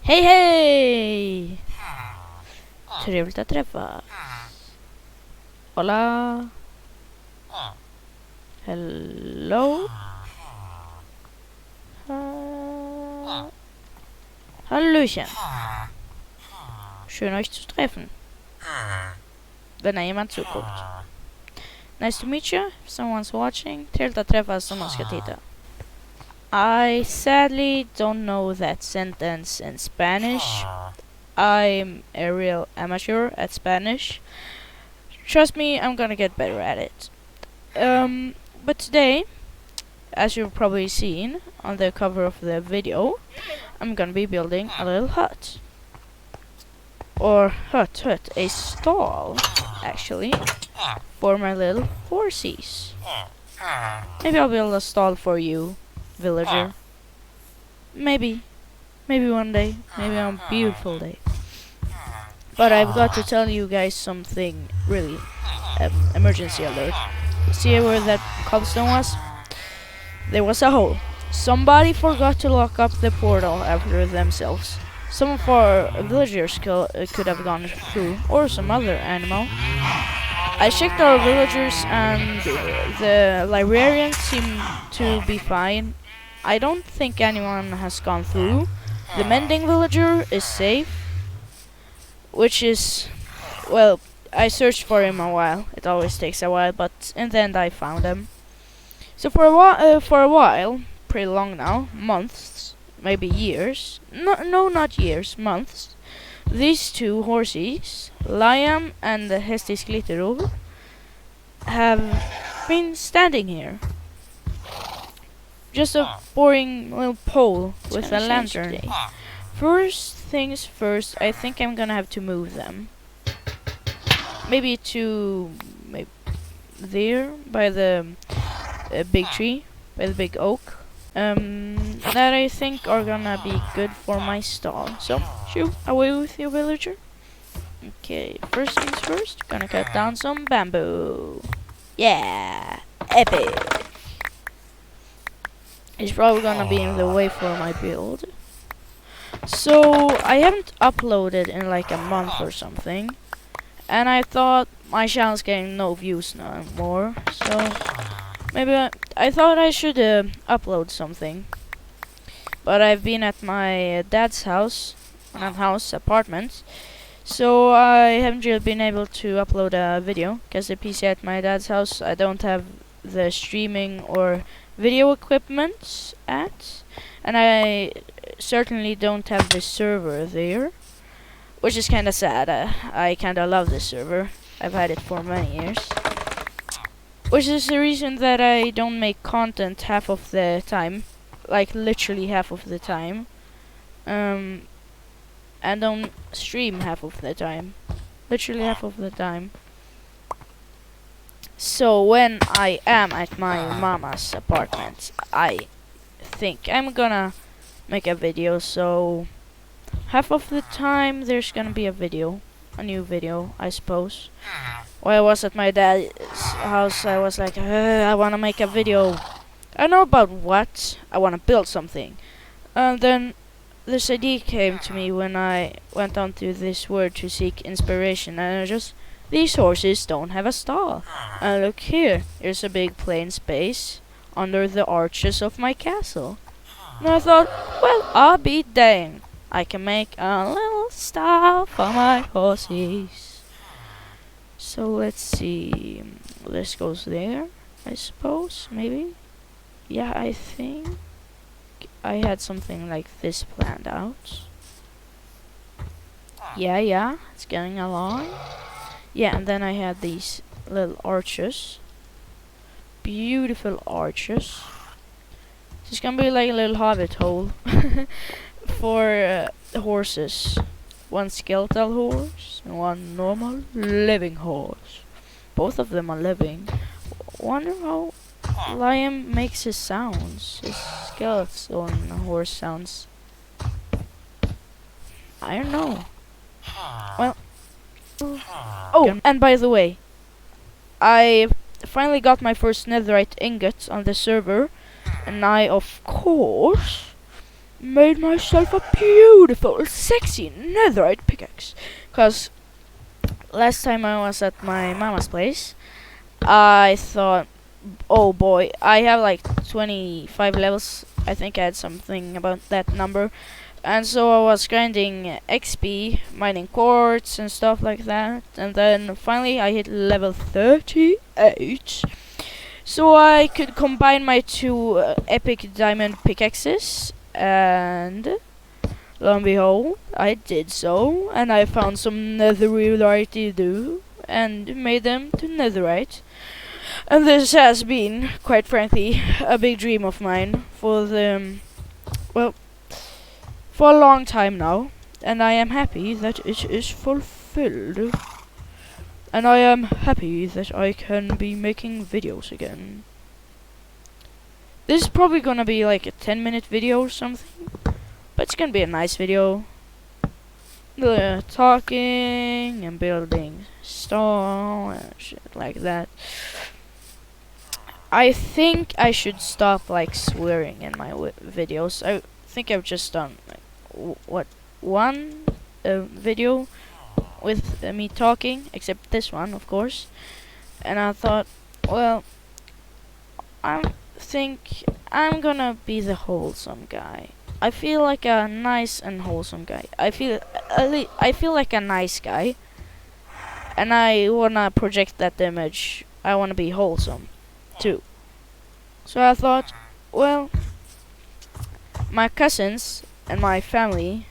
Hej hej! Trevligt att träffas. Hola. Hello. Hallöchen. Schön euch zu treffen. Wenn da jemand zuguckt. Nice to meet you. If someone's watching. Trevligt att träffas om någon ska titta. I sadly don't know that sentence in Spanish. I'm a real amateur at Spanish. Trust me, I'm gonna get better at it. But today, as you've probably seen on the cover of the video, I'm gonna be building a little hut. Or hut, a stall, actually, for my little horsies. Maybe I'll build a stall for you, villager. Maybe one day, maybe on a beautiful day. But I've got to tell you guys something really, emergency alert. See where that cobblestone was? There was a hole. Somebody forgot to lock up the portal after themselves. Some of our villagers could have gone through, or some other animal. I checked our villagers and the librarians seem to be fine. I don't think anyone has gone through. The mending villager is safe, which is, well, I searched for him a while. It always takes a while, but in the end I found him. So for a while, pretty long now, months, maybe years. No, not years, months. These two horses, Liam and Hestis Glitteror, have been standing here. Just a boring little pole with a lantern. First things first, I think I'm gonna have to move them. Maybe there by the big tree, by the big oak. That I think are gonna be good for my stall. So, shoo, away with you, villager. Okay, first things first, gonna cut down some bamboo. Yeah, epic. It's probably gonna be in the way for my build. So, I haven't uploaded in like a month or something. And I thought my channel's getting no views no more. So, maybe I thought I should upload something. But I've been at my dad's house, apartment. So, I haven't really been able to upload a video. Because the PC at my dad's house, I don't have the streaming or video equipment at. And I certainly don't have the server there, which is kinda sad. I kinda love this server. I've had it for many years, which is the reason that I don't make content half of the time, like literally half of the time, and don't stream half of the time, literally half of the time. So when I am at my mama's apartment, I think I'm gonna make a video, so half of the time there's gonna be a new video, I suppose. While I was at my dad's house, I was like, I wanna make a video. I don't know about what, I wanna build something. And then this idea came to me when I went onto this word to seek inspiration, and I just, these horses don't have a stall. And look here, here's a big plain space under the arches of my castle. And I thought, well, I'll be dang. I can make a little stall for my horses. So let's see. This goes there, I suppose, maybe. Yeah, I think I had something like this planned out. Yeah, it's getting along. Yeah, and then I had these little arches. Beautiful arches. It's gonna be like a little hobbit hole for horses. One skeletal horse and one normal living horse. Both of them are living. Wonder how Liam makes his sounds. His skeletal horse sounds. I don't know. Well. Oh, and by the way, I finally got my first netherite ingot on the server. And I, of course, made myself a beautiful, sexy netherite pickaxe. Cause last time I was at my mama's place, I thought, oh boy, I have like 25 levels. I think I had something about that number. And so I was grinding XP, mining quartz and stuff like that. And then finally I hit level 38. So I could combine my two epic diamond pickaxes. And lo and behold, I did so. And I found some netherite and made them to netherite. And this has been, quite frankly, a big dream of mine for for a long time now, and I am happy that it is fulfilled. And I am happy that I can be making videos again. This is probably gonna be like a 10-minute video or something, but it's gonna be a nice video. Talking and building stone and shit like that. I think I should stop like swearing in my videos. I think I've just done like one video with me talking, except this one, of course. And I thought, well, I think I'm gonna be the wholesome guy. I feel like a nice and wholesome guy. I feel like a nice guy, and I wanna project that image. I wanna be wholesome too. So I thought, well, my cousins and my family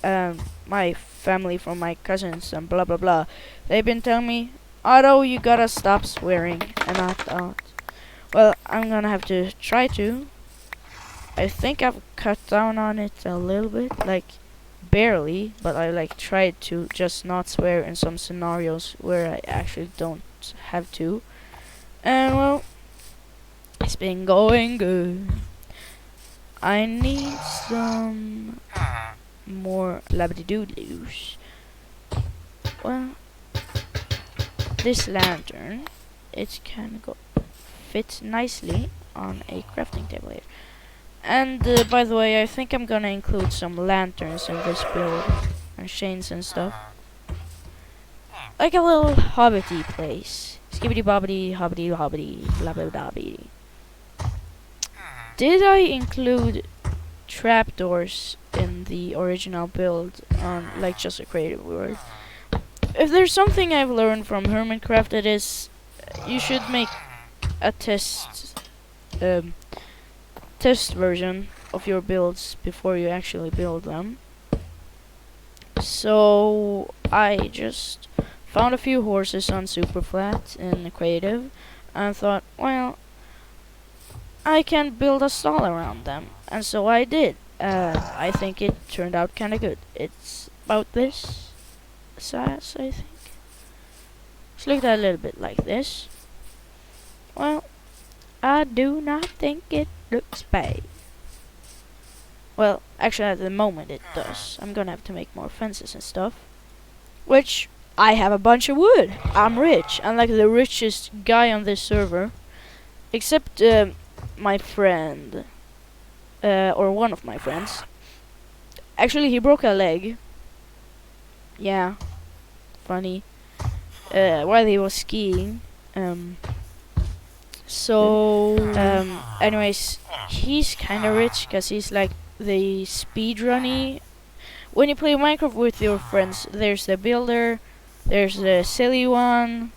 from my cousins and blah blah blah, they've been telling me, Otto, you gotta stop swearing. And I thought, well, I'm gonna have to try to. I think I've cut down on it a little bit, like barely, but I like tried to just not swear in some scenarios where I actually don't have to. And well, it's been going good. I need some more labradoodles. Well, this lantern, it can fit nicely on a crafting table here. And by the way, I think I'm gonna include some lanterns in this build and chains and stuff, like a little hobbity place. Skibbity bobbity hobbity hobbity blah blah blah. Did I include trapdoors in the original build on like just a creative world? If there's something I've learned from Hermitcraft, it is you should make a test version of your builds before you actually build them. So I just found a few horses on Superflat in creative and thought, well, I can build a stall around them, and so I did. I think it turned out kinda good. It's about this size, I think. Let's look at it a little bit like this. Well, I do not think it looks bad. Well, actually at the moment it does. I'm gonna have to make more fences and stuff. Which, I have a bunch of wood. I'm rich. I'm like the richest guy on this server. Except, my friend, or one of my friends. Actually, he broke a leg. Yeah, funny. While he was skiing. Anyways, he's kind of rich because he's like the speedrunny. When you play Minecraft with your friends, there's the builder, there's the silly one,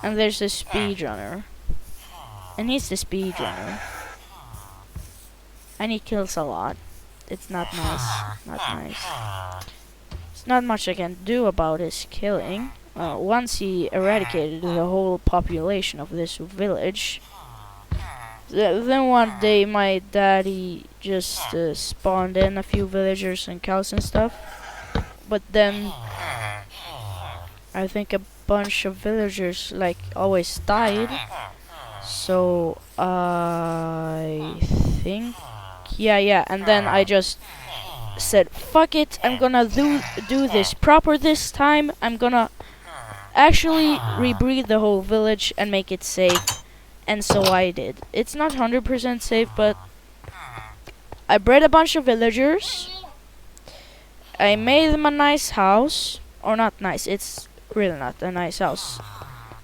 and there's the speedrunner. And he's the speedrunner. And he kills a lot. It's not nice. Not nice. There's not much I can do about his killing. Once he eradicated the whole population of this village, then one day my daddy just spawned in a few villagers and cows and stuff. But then I think a bunch of villagers like always died. So I think yeah, and then I just said, fuck it, I'm gonna do this proper this time. I'm gonna actually rebreed the whole village and make it safe. And so I did. It's not 100% safe, but I bred a bunch of villagers. I made them a nice house. Or not nice, it's really not a nice house.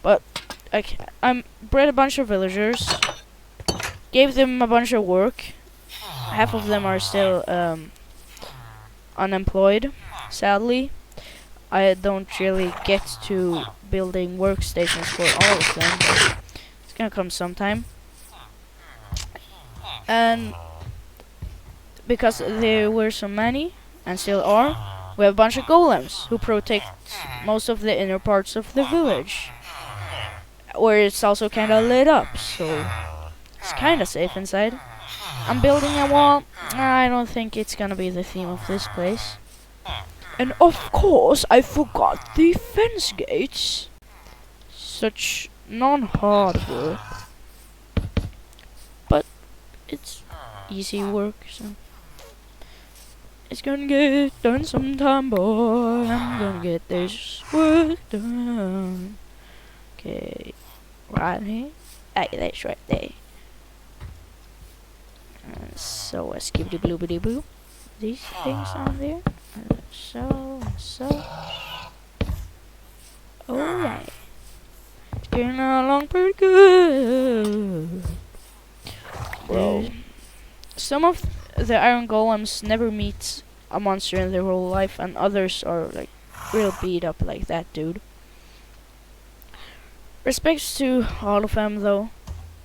But I bred a bunch of villagers. Gave them a bunch of work. Half of them are still unemployed, sadly. I don't really get to building workstations for all of them, but it's gonna come sometime. And because there were so many, and still are, we have a bunch of golems who protect most of the inner parts of the village, where it's also kinda lit up, so it's kinda safe inside. I'm building a wall. I don't think it's gonna be the theme of this place. And of course, I forgot the fence gates. Such non-hard work. But it's easy work, so it's gonna get done sometime, boy. I'm gonna get this work done. Okay, right here. Hey, that's right there. So a skibbity bloobity boo. These things on there. So. Oh yeah. It's getting along pretty good. Well, some of the iron golems never meet a monster in their whole life, and others are like real beat up like that dude. Respects to all of them though.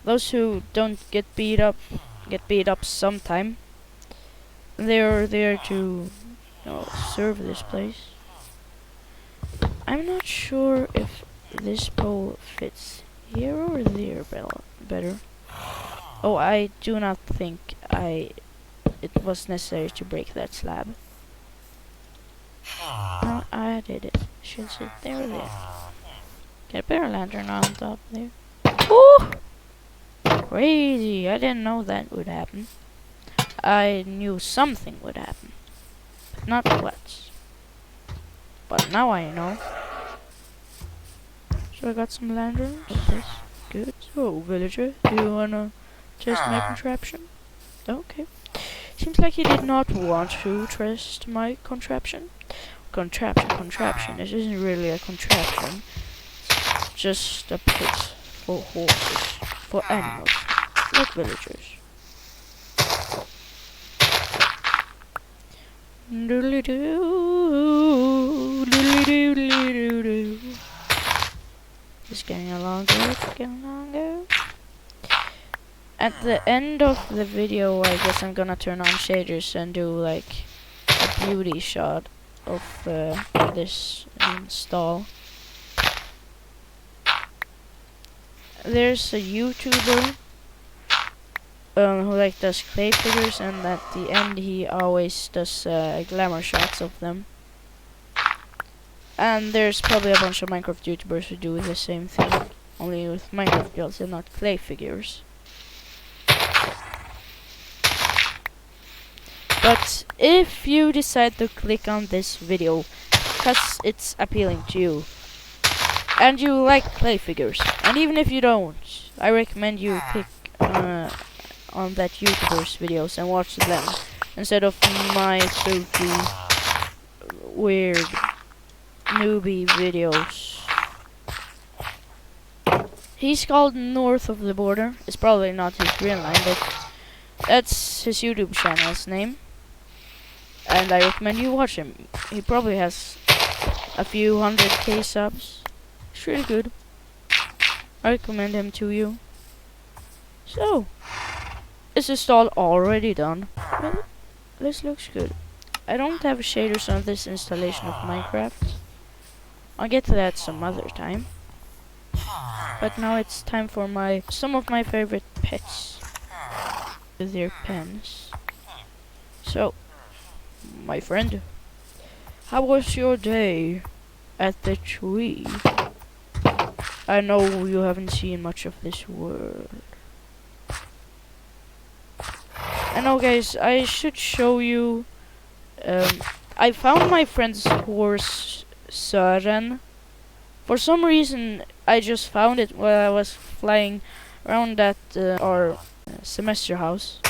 Those who don't get beat up sometime. They're there to serve this place. I'm not sure if this pole fits here or there better. Oh, I do not think it was necessary to break that slab. No, I did it. Should sit there or there. Get a better lantern on top there. Ooh! Crazy! I didn't know that would happen. I knew something would happen, but not what. But now I know. So I got some lanterns. That's good. So, villager, do you wanna test my contraption? Okay. Seems like he did not want to test my contraption. Contraption. This isn't really a contraption. It's just a pit for horses, for animals, like villagers. Doodly doo, doodly doodly doo. It's getting longer. At the end of the video, I guess I'm gonna turn on shaders and do like a beauty shot of this install. There's a YouTuber who like does clay figures, and at the end he always does glamour shots of them. And there's probably a bunch of Minecraft YouTubers who do the same thing, only with Minecraft builds and not clay figures. But if you decide to click on this video because it's appealing to you, and you like clay figures, and even if you don't, I recommend you click on that YouTuber's videos and watch them instead of my filthy, weird, newbie videos. He's called North of the Border. It's probably not his real name, but that's his YouTube channel's name. And I recommend you watch him. He probably has a few 100k subs. It's really good. I recommend him to you. So, is this all already done? Well, this looks good. I don't have shaders on this installation of Minecraft. I'll get to that some other time. But now it's time for some of my favorite pets with their pens. So, my friend, how was your day at the tree? I know you haven't seen much of this world. I know, guys, I should show you. I found my friend's horse, Sören. For some reason, I just found it while I was flying around at our semester house.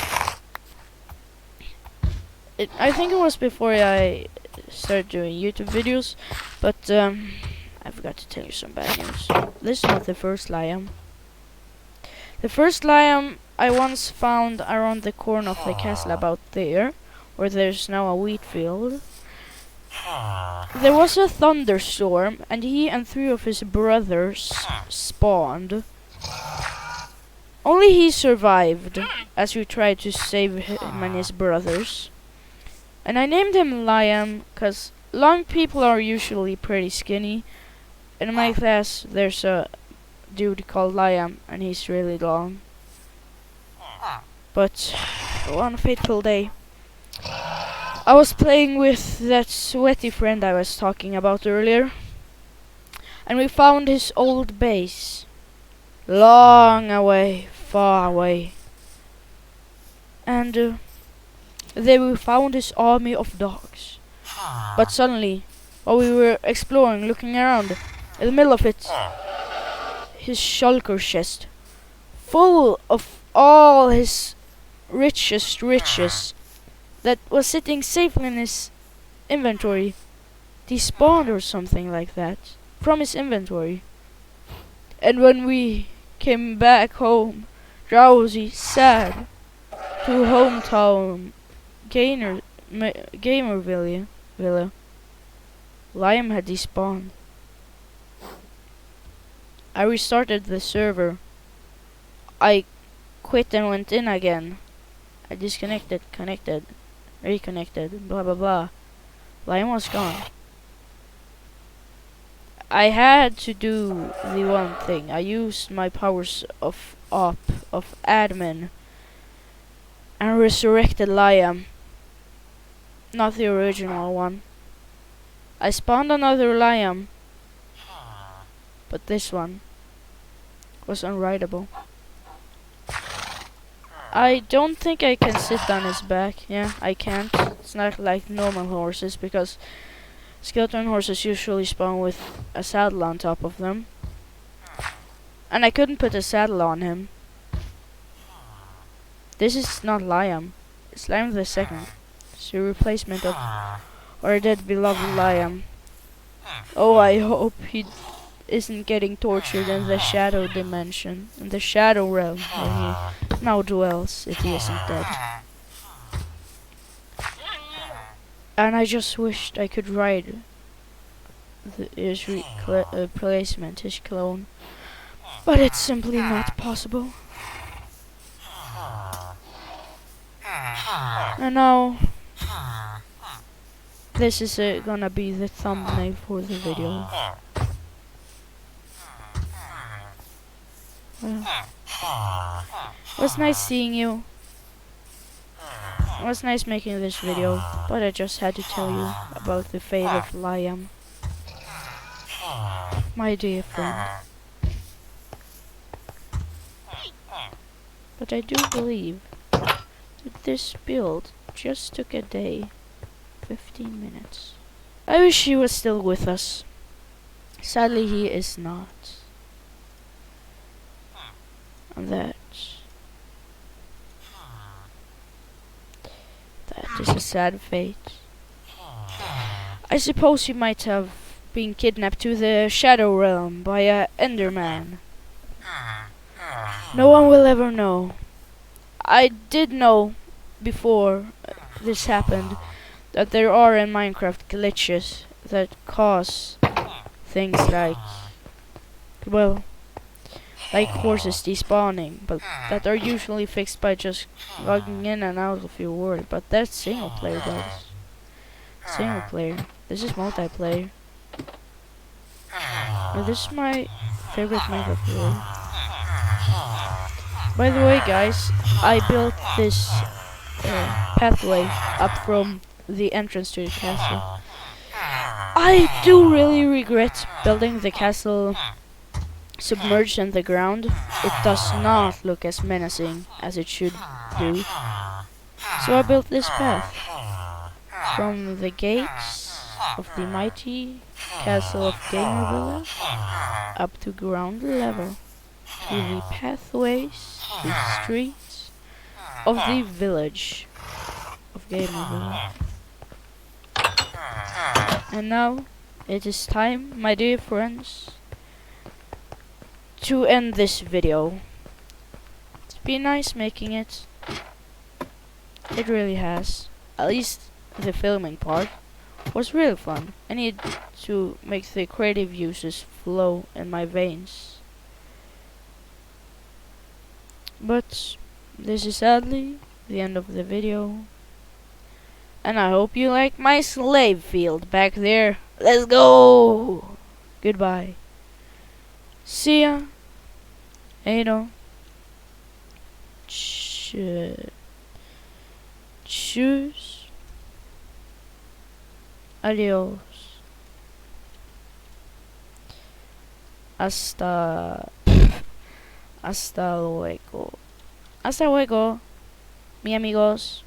I think it was before I started doing YouTube videos, but I forgot to tell you some bad news. This is not the first lion. The first lion I once found around the corner of the castle, about there, where there's now a wheat field. There was a thunderstorm, and he and 3 of his brothers spawned. Only he survived, as we tried to save him and his brothers. And I named him Liam, cause long people are usually pretty skinny. In my class, there's a dude called Liam, and he's really long. But one fateful day, I was playing with that sweaty friend I was talking about earlier, and we found his old base. Long away, far away. And there we found his army of dogs. But suddenly, while we were exploring, looking around, in the middle of it, his shulker chest, full of all his richest riches, that was sitting safely in his inventory, despawned or something like that, from his inventory. And when we came back home, drowsy, sad, to hometown gamer villa, Liam had despawned. I restarted the server. I quit and went in again. I disconnected, connected, reconnected, blah blah blah. Liam was gone. I had to do the one thing. I used my powers of admin, and resurrected Liam. Not the original one. I spawned another Liam, but this one was unrideable. I don't think I can sit on his back. Yeah, I can't. It's not like normal horses, because skeleton horses usually spawn with a saddle on top of them. And I couldn't put a saddle on him. This is not Liam. It's Liam the Second. It's a replacement of our dead beloved Liam. Oh, I hope he isn't getting tortured in the shadow dimension, in the shadow realm where he now dwells, if he isn't dead. And I just wished I could ride his replacement, his clone, but it's simply not possible. And now, this is gonna be the thumbnail for the video. Well, it was nice seeing you. It was nice making this video, but I just had to tell you about the fate of Liam, my dear friend. But I do believe that this build just took a day, 15 minutes. I wish he was still with us. Sadly, he is not. And that is a sad fate. I suppose he might have been kidnapped to the Shadow Realm by a Enderman. No one will ever know. I did know before this happened that there are in Minecraft glitches that cause things like, well, like horses despawning, but that are usually fixed by just logging in and out of your world. But that's single player, guys. Single player. This is multiplayer. Now, this is my favorite Minecraft world. By the way, guys, I built this pathway up from the entrance to the castle. I do really regret building the castle submerged in the ground. It does not look as menacing as it should do. So I built this path from the gates of the mighty castle of Gamerville up to ground level to the pathways, the streets of the village of game over. And now it is time, my dear friends, to end this video. It's been nice making it. It really has. At least the filming part was really fun. I need to make the creative juices flow in my veins. But this is sadly the end of the video. And I hope you like my slave field back there. Let's go! Goodbye. See ya. Ado. Choose. Adios. Hasta luego. Hasta luego, mi amigos.